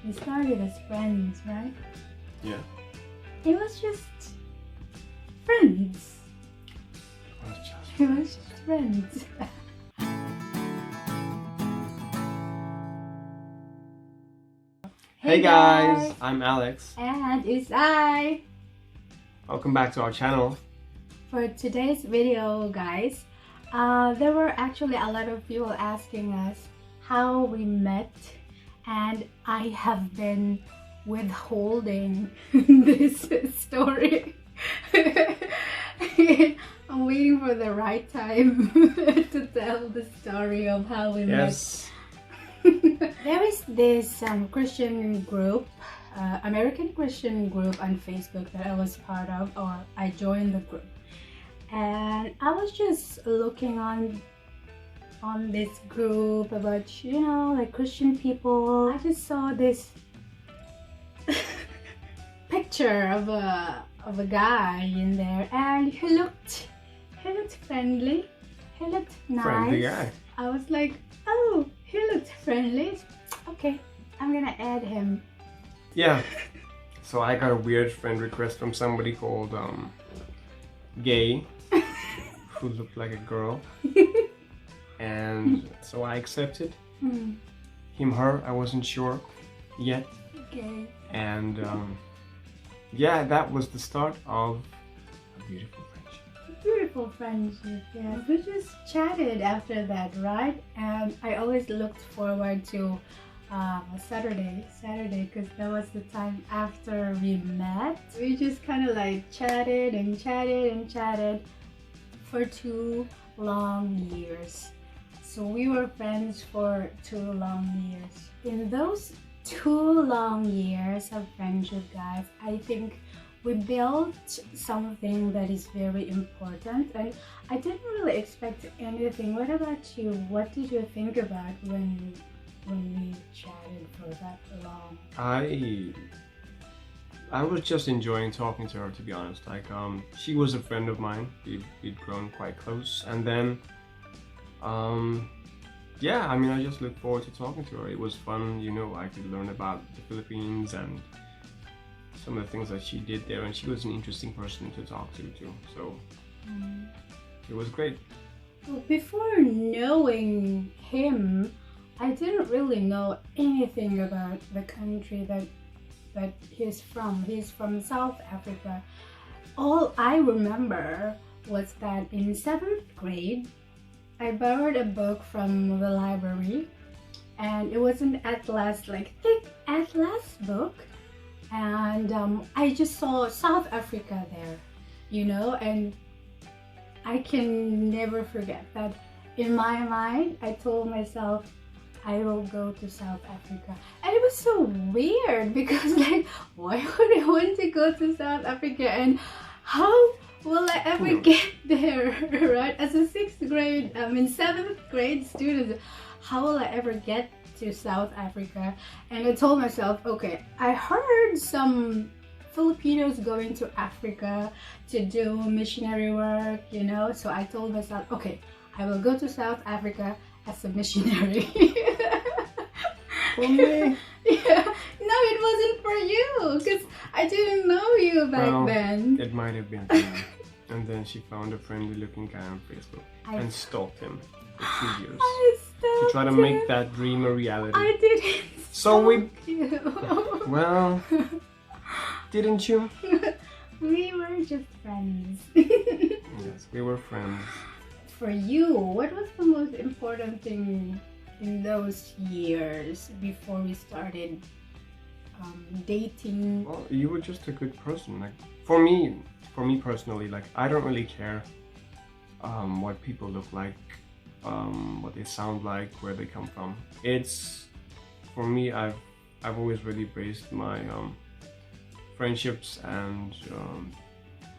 we started as friends, right? Yeah. It was just friends. It was just friends. Hey guys, I'm Alex. And it's I. Welcome back to our channel. For today's video, guys, there were actually a lot of people asking us how we met, and I have been withholding this story. I'm waiting for the right time to tell the story of how we met. There is this Christian group, American Christian group on Facebook that I was part of, or I joined the group, and I was just looking on this group about, you know, like Christian people. I just saw this picture of a guy in there, and he looked friendly, he looked nice. Friendly guy. I was like, oh, he looked friendly. Okay, I'm gonna add him. Yeah. So I got a weird friend request from somebody called Gay, who looked like a girl, and so I accepted. Him, her, I wasn't sure yet. Okay. And yeah, that was the start of a beautiful friendship. Beautiful friendship, yeah. We just chatted after that, right? And I always looked forward to Saturday, because that was the time after we met. We just kind of like chatted and chatted and chatted for 2 long years. So we were friends for 2 long years. In those 2 long years of friendship, guys, I think we built something that is very important, and I didn't really expect anything. What about you? What did you think about when we chatted for that long? I was just enjoying talking to her, to be honest. Like she was a friend of mine. We'd grown quite close, and then yeah, I mean, I just looked forward to talking to her. It was fun, you know. I could learn about the Philippines and some of the things that she did there, and she was an interesting person to talk to too. So it was great. Well, before knowing him, I didn't really know anything about the country that he's from. He's from South Africa. All I remember was that in 7th grade, I borrowed a book from the library, and it was an atlas, like thick atlas book, and I just saw South Africa there, you know, and I can never forget that. In my mind, I told myself, I will go to South Africa. And it was so weird because, like, why would I want to go to South Africa, and how will I ever get there, right? As a 7th grade student, how will I ever get to South Africa? And I told myself, okay, I heard some Filipinos going to Africa to do missionary work, you know, so I told myself, okay, I will go to South Africa as a missionary. For me? Yeah. No, it wasn't for you, because I didn't know you back then. It might have been for me. And then she found a friendly looking guy on Facebook and stalked him for 2 years to try to make that dream a reality. I didn't. So we. You. Well, didn't you? We were just friends. Yes, we were friends. For you, what was the most important thing in those years before we started dating? Well, you were just a good person. Like for me personally, like I don't really care what people look like, what they sound like, where they come from. It's for me, I've always really based my friendships and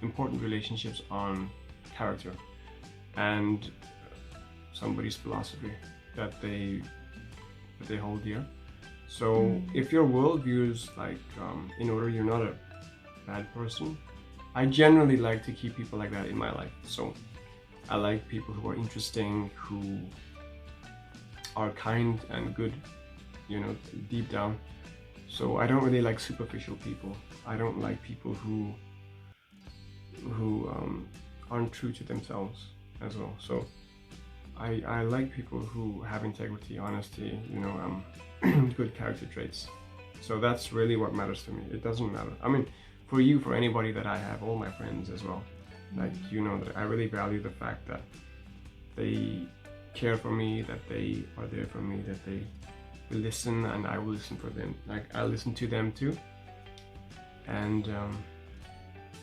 important relationships on character and somebody's philosophy that they hold dear. So if your worldview is like in order, you're not a bad person. I generally like to keep people like that in my life. So I like people who are interesting, who are kind and good, you know, deep down. So I don't really like superficial people. I don't like people who aren't true to themselves as well. So I like people who have integrity, honesty, good character traits. So that's really what matters to me. It doesn't matter. I mean, for you, for anybody that I have, all my friends as well, like, that I really value the fact that they care for me, that they are there for me, that they will listen, and I will listen for them. Like, I listen to them too. And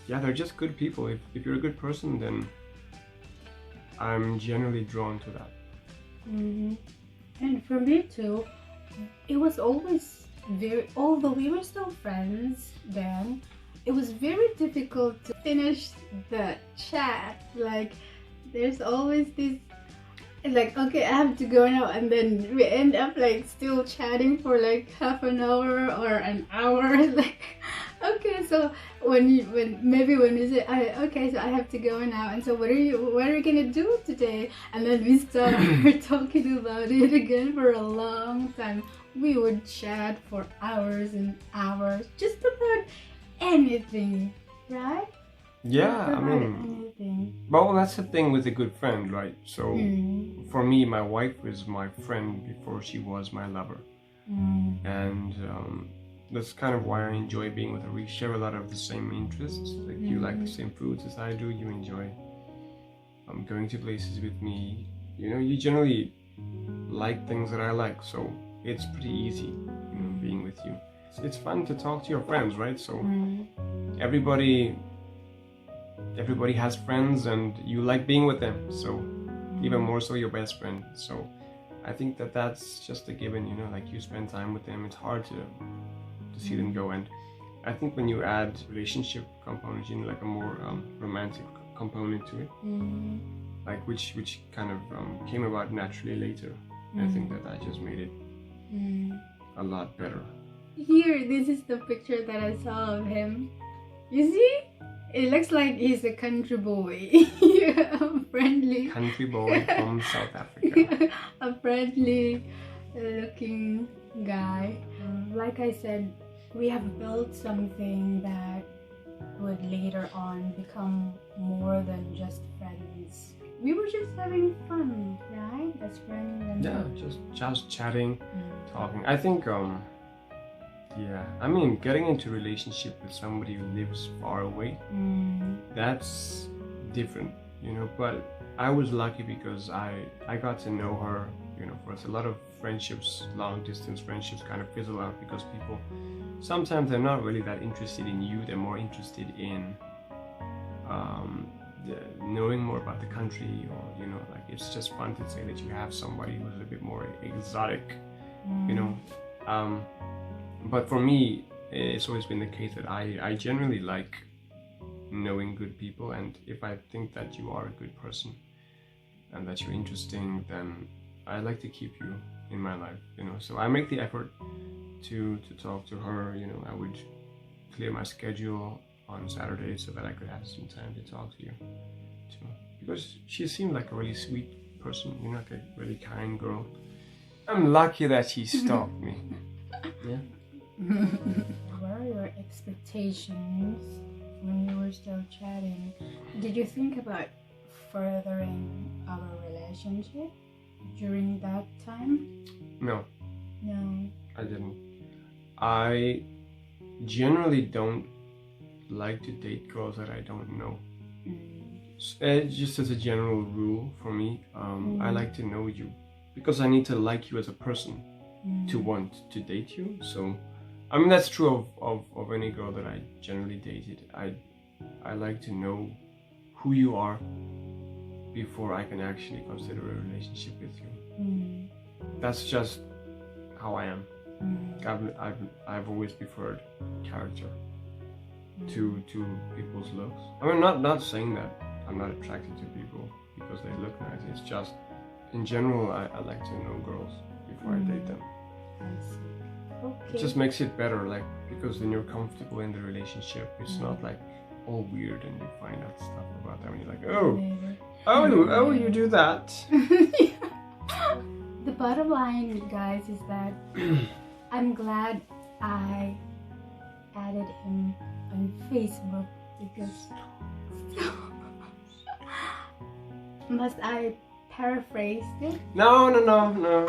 yeah, they're just good people. If you're a good person, then I'm generally drawn to that. And for me too, it was always although we were still friends then, it was very difficult to finish the chat. Like, there's always this, like, okay, I have to go now, and then we end up like still chatting for like half an hour or an hour. Like, okay, so when you say, okay, so I have to go now, and so what are we gonna do today? And then we start talking about it again for a long time. We would chat for hours and hours just about anything, right? Yeah, I mean, anything. Well, that's the thing with a good friend, right? So for me, my wife was my friend before she was my lover. And that's kind of why I enjoy being with her. We share a lot of the same interests. Like, you like the same foods as I do. You enjoy going to places with me. You generally like things that I like. So it's pretty easy, being with you. It's fun to talk to your friends, right? So everybody has friends, and you like being with them. So even more so your best friend. So I think that's just a given. Like, you spend time with them. It's hard to see them go. And I think when you add relationship components, like a more romantic component to it, like which kind of came about naturally later, I think that just made it a lot better. Here, this is the picture that I saw of him. You see? It looks like he's a country boy. A friendly country boy from South Africa. A friendly looking guy. Like I said, we have built something that would later on become more than just friends. We were just having fun, right? As friends. And yeah, just chatting, talking. I think yeah, I mean, getting into a relationship with somebody who lives far away, that's different, but I was lucky because I got to know her. For us, a lot of friendships, long distance friendships, kind of fizzle out because people sometimes they're not really that interested in you. They're more interested in knowing more about the country, or like, it's just fun to say that you have somebody who's a bit more exotic, But for me, it's always been the case that I generally like knowing good people, and if I think that you are a good person and that you're interesting, then I like to keep you in my life, So I make the effort to talk to her. I would clear my schedule on Saturday so that I could have some time to talk to you too, because she seemed like a really sweet person, like a really kind girl. I'm lucky that she stalked me. Yeah. What are your expectations when you were still chatting? Did you think about furthering our relationship during that time? No. No. I didn't. I generally don't like to date girls that I don't know. Just as a general rule for me, I like to know you because I need to like you as a person to want to date you. So I mean, that's true of any girl that I generally dated. I like to know who you are before I can actually consider a relationship with you. That's just how I am. I've always preferred character to people's looks. I mean, not saying that I'm not attracted to people because they look nice. It's just, in general, I like to know girls before I date them. I see. Okay. It just makes it better, like, because then you're comfortable in the relationship. It's not like all weird and you find out stuff about them and you're like, oh, you do that. The bottom line, guys, is that I'm glad I added him on Facebook because must I paraphrase it? No.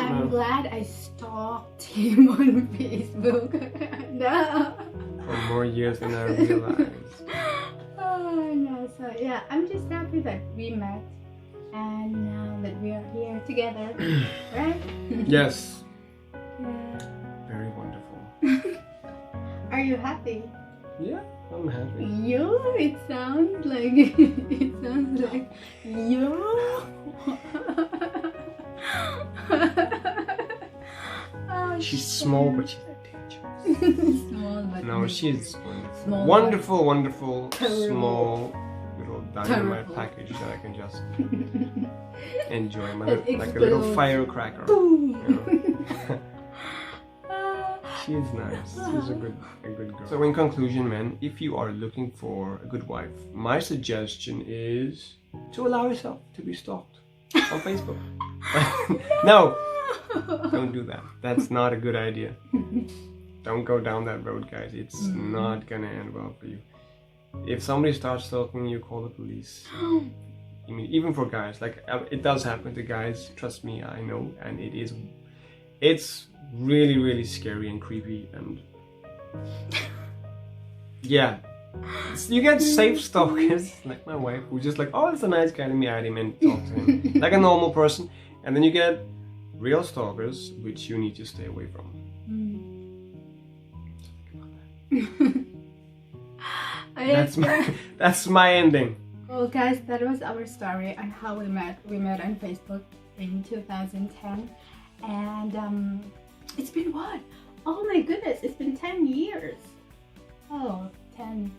I'm glad I stalked him on Facebook. No. For more years than I realized. Oh no, so yeah, I'm just happy that we met and now that we are here together, right? Yes. Yeah. Very wonderful. Are you happy? Yeah, I'm happy. You? It sounds like you. Oh, She's small, but she's dangerous. small, but No, she's wonderful. Small, Wonderful, Terrible. small little dynamite Terrible. package that I can just enjoy. That Like a little explodes. firecracker. Boom. You know? She's nice. She's a good girl. So in conclusion, man, if you are looking for a good wife, my suggestion is to allow yourself to be stalked on Facebook. No, don't do that. That's not a good idea. Don't go down that road, guys. It's not gonna end well for you. If somebody starts stalking you, call the police. I mean, even for guys, like it does happen to guys. Trust me, I know, and it's really scary and creepy, and yeah, you get safe stalkers like my wife, who's just like, oh, it's a nice guy, let me add him and talk to him like a normal person, and then you get real stalkers, which you need to stay away from. That's my ending. Well, guys, that was our story on how we met. We met on Facebook in 2010, and it's been what? Oh my goodness, it's been 10 years. Oh, 10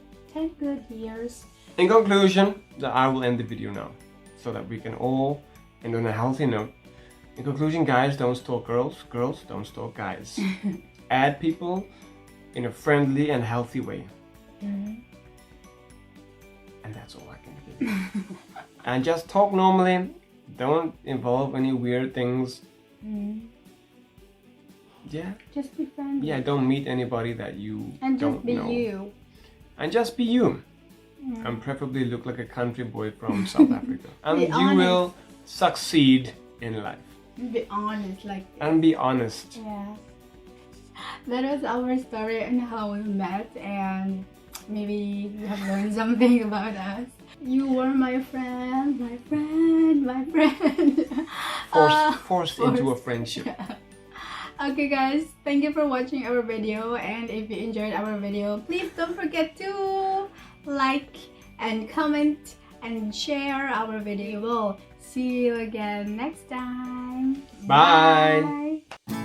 good years. In conclusion, I will end the video now, so that we can all end on a healthy note. In conclusion, guys, don't stalk girls. Girls, don't stalk guys. Add people in a friendly and healthy way. And that's all I can do. And just talk normally. Don't involve any weird things. Yeah. Just be friendly. Yeah, don't meet anybody that you And don't just be know. you. And just be you. And preferably look like a country boy from South Africa. And Be you honest. will succeed in life. Be honest, like. And be honest. Yeah. That was our story on how we met, and maybe you have learned something about us. You were my friend. Forced into a friendship. Okay guys, thank you for watching our video, and if you enjoyed our video, please don't forget to like and comment and share our video. We'll see you again next time. Bye. Bye.